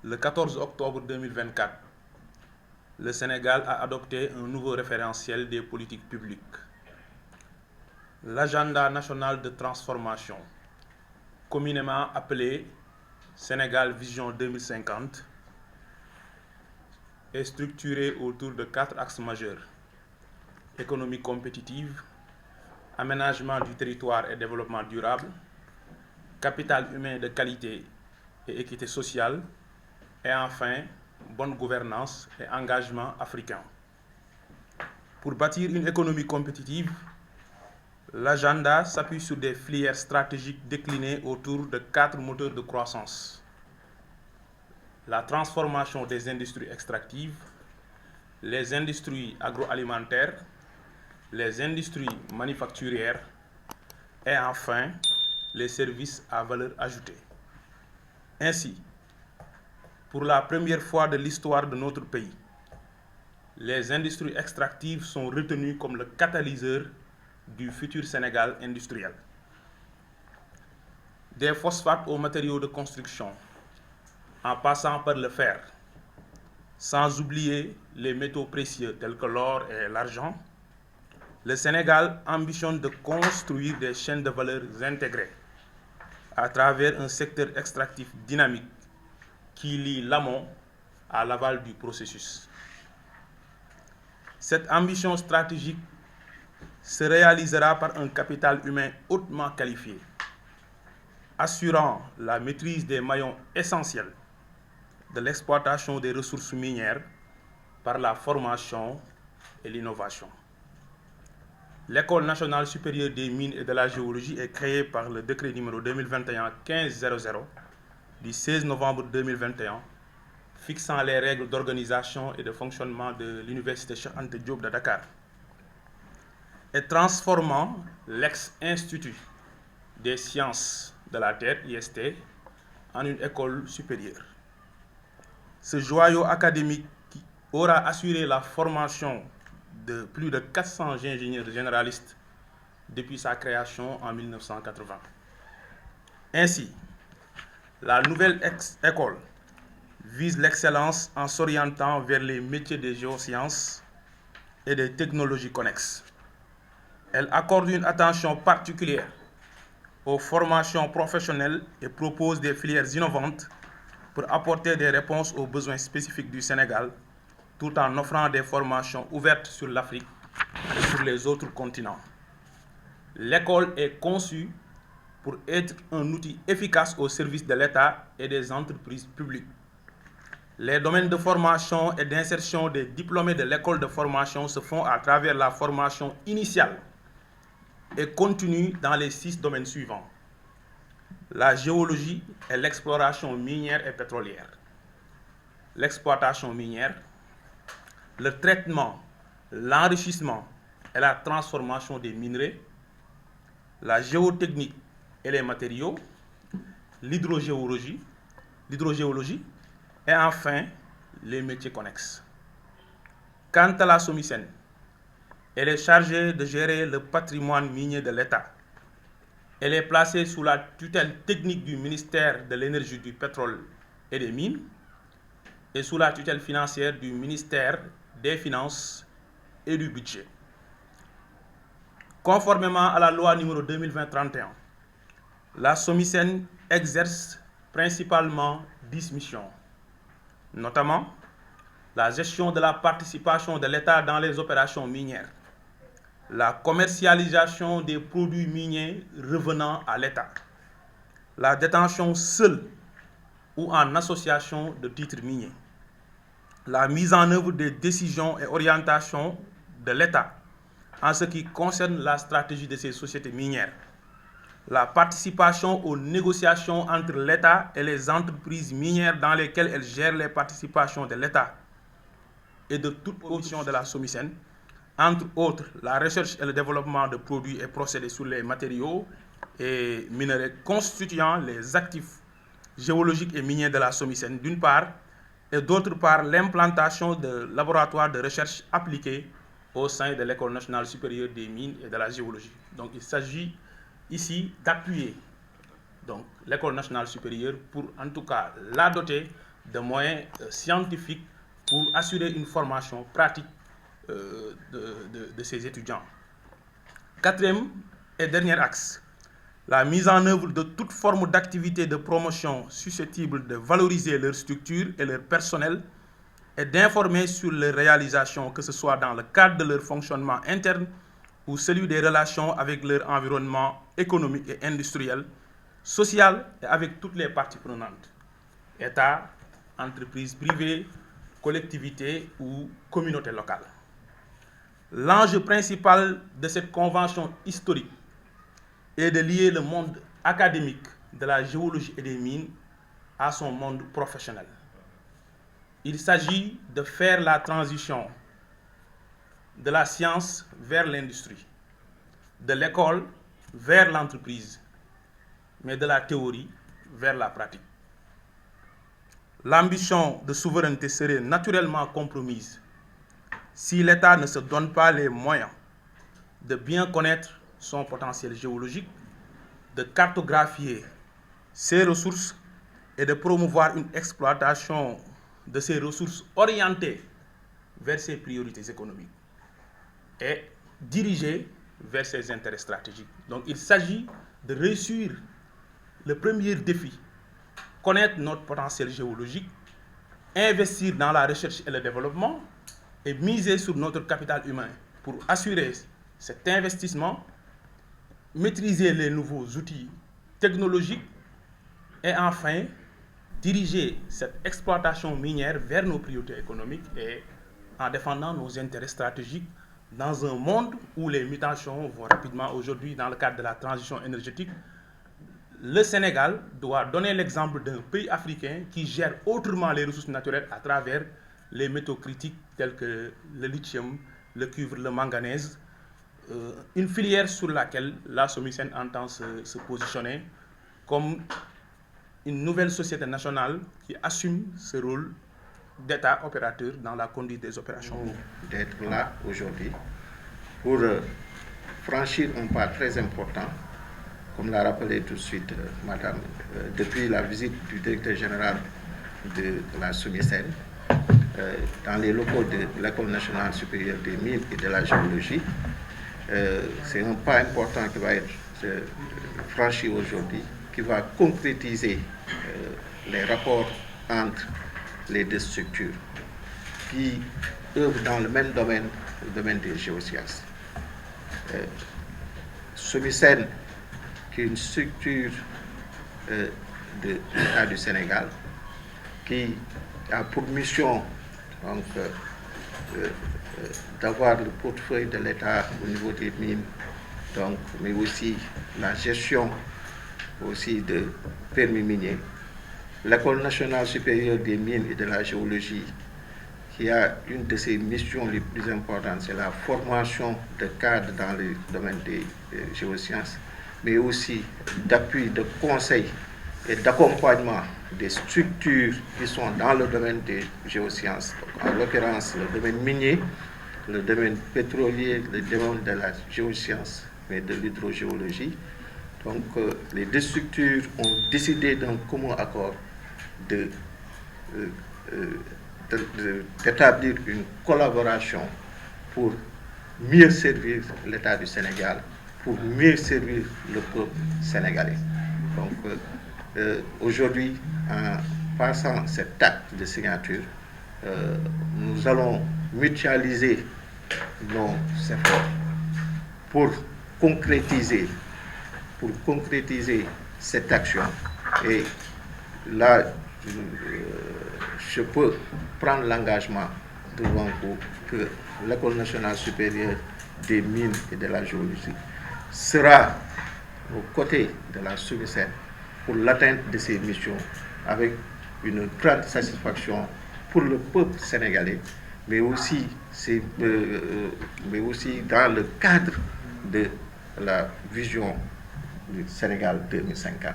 Le 14 octobre 2024, le Sénégal a adopté un nouveau référentiel des politiques publiques. L'agenda national de transformation, communément appelé Sénégal Vision 2050, est structuré autour de 4 axes majeurs: économie compétitive, aménagement du territoire et développement durable, capital humain de qualité et équité sociale, et enfin, bonne gouvernance et engagement africain. Pour bâtir une économie compétitive, l'agenda s'appuie sur des filières stratégiques déclinées autour de 4 moteurs de croissance: la transformation des industries extractives, les industries agroalimentaires, les industries manufacturières et enfin les services à valeur ajoutée. Ainsi, pour la première fois de l'histoire de notre pays, les industries extractives sont retenues comme le catalyseur du futur Sénégal industriel. Des phosphates aux matériaux de construction, en passant par le fer, sans oublier les métaux précieux tels que l'or et l'argent, le Sénégal ambitionne de construire des chaînes de valeur intégrées à travers un secteur extractif dynamique qui lie l'amont à l'aval du processus. Cette ambition stratégique se réalisera par un capital humain hautement qualifié, assurant la maîtrise des maillons essentiels de l'exploitation des ressources minières par la formation et l'innovation. L'École nationale supérieure des mines et de la géologie est créée par le décret numéro 2021-1500 du 16 novembre 2021 fixant les règles d'organisation et de fonctionnement de l'Université Cheikh Anta Diop de Dakar et transformant l'ex-Institut des sciences de la Terre, IST, en une école supérieure. Ce joyau académique qui aura assuré la formation de plus de 400 ingénieurs généralistes depuis sa création en 1980. Ainsi, la nouvelle école vise l'excellence en s'orientant vers les métiers des géosciences et des technologies connexes. Elle accorde une attention particulière aux formations professionnelles et propose des filières innovantes pour apporter des réponses aux besoins spécifiques du Sénégal, tout en offrant des formations ouvertes sur l'Afrique et sur les autres continents. L'école est conçue pour être un outil efficace au service de l'État et des entreprises publiques. Les domaines de formation et d'insertion des diplômés de l'école de formation se font à travers la formation initiale et continue dans les 6 domaines suivants: la géologie et l'exploration minière et pétrolière, l'exploitation minière, le traitement, l'enrichissement et la transformation des minerais, la géotechnique et les matériaux, l'hydrogéologie et enfin les métiers connexes. Quant à la SOMISEN, elle est chargée de gérer le patrimoine minier de l'État. Elle est placée sous la tutelle technique du ministère de l'Énergie, du Pétrole et des Mines et sous la tutelle financière du ministère des Finances et du Budget. Conformément à la loi numéro 2020-31, la SOMISEN exerce principalement 10 missions, notamment la gestion de la participation de l'État dans les opérations minières, la commercialisation des produits miniers revenant à l'État, la détention seule ou en association de titres miniers, la mise en œuvre des décisions et orientations de l'État en ce qui concerne la stratégie de ces sociétés minières, la participation aux négociations entre l'État et les entreprises minières dans lesquelles elles gèrent les participations de l'État et de toute position de la SOMISEN, entre autres la recherche et le développement de produits et procédés sur les matériaux et minerais constituant les actifs géologiques et miniers de la SOMISEN d'une part, et d'autre part l'implantation de laboratoires de recherche appliqués au sein de l'École nationale supérieure des mines et de la géologie. Donc il s'agit ici d'appuyer l'École nationale supérieure pour en tout cas la doter de moyens scientifiques pour assurer une formation pratique de ces étudiants. Quatrième et dernier axe, la mise en œuvre de toute forme d'activité de promotion susceptible de valoriser leur structure et leur personnel et d'informer sur leurs réalisations, que ce soit dans le cadre de leur fonctionnement interne ou celui des relations avec leur environnement économique et industriel, social et avec toutes les parties prenantes, État, entreprises privées, collectivités ou communautés locales. L'enjeu principal de cette convention historique est de lier le monde académique de la géologie et des mines à son monde professionnel. Il s'agit de faire la transition de la science vers l'industrie, de l'école vers l'entreprise, mais de la théorie vers la pratique. L'ambition de souveraineté serait naturellement compromise si l'État ne se donne pas les moyens de bien connaître son potentiel géologique, de cartographier ses ressources et de promouvoir une exploitation de ces ressources orientées vers ses priorités économiques et dirigées vers ses intérêts stratégiques. Donc il s'agit de réussir le premier défi, connaître notre potentiel géologique, investir dans la recherche et le développement et miser sur notre capital humain pour assurer cet investissement, maîtriser les nouveaux outils technologiques et enfin diriger cette exploitation minière vers nos priorités économiques et en défendant nos intérêts stratégiques dans un monde où les mutations vont rapidement. Aujourd'hui, dans le cadre de la transition énergétique, le Sénégal doit donner l'exemple d'un pays africain qui gère autrement les ressources naturelles à travers les métaux critiques tels que le lithium, le cuivre, le manganèse, une filière sur laquelle la SOMISEN entend se positionner comme une nouvelle société nationale qui assume ce rôle d'État opérateur dans la conduite des opérations. D'être là aujourd'hui pour franchir un pas très important, comme l'a rappelé tout de suite Madame, depuis la visite du directeur général de la SOMISEN dans les locaux de l'École nationale supérieure des mines et de la géologie. C'est un pas important qui va être franchi aujourd'hui, qui va concrétiser les rapports entre les deux structures qui œuvrent dans le même domaine, le domaine des géosciences. SOMISEN, qui est une structure de l'État du Sénégal, qui a pour mission donc d'avoir le portefeuille de l'État au niveau des mines, donc, mais aussi la gestion aussi de permis miniers. L'École nationale supérieure des mines et de la géologie, qui a une de ses missions les plus importantes, c'est la formation de cadres dans le domaine des géosciences, mais aussi d'appui, de conseil et d'accompagnement des structures qui sont dans le domaine des géosciences, en l'occurrence le domaine minier, le domaine pétrolier, le domaine de la géoscience, mais de l'hydrogéologie. Donc les deux structures ont décidé d'un commun accord d'établir une collaboration pour mieux servir l'État du Sénégal, pour mieux servir le peuple sénégalais. Donc aujourd'hui, en passant cet acte de signature, nous allons mutualiser nos efforts pour concrétiser cette action. Et là, je peux prendre l'engagement devant vous que l'École nationale supérieure des mines et de la géologie sera aux côtés de la SOMISEN pour l'atteinte de ces missions avec une grande satisfaction pour le peuple sénégalais, mais aussi dans le cadre de la vision du Sénégal 2050.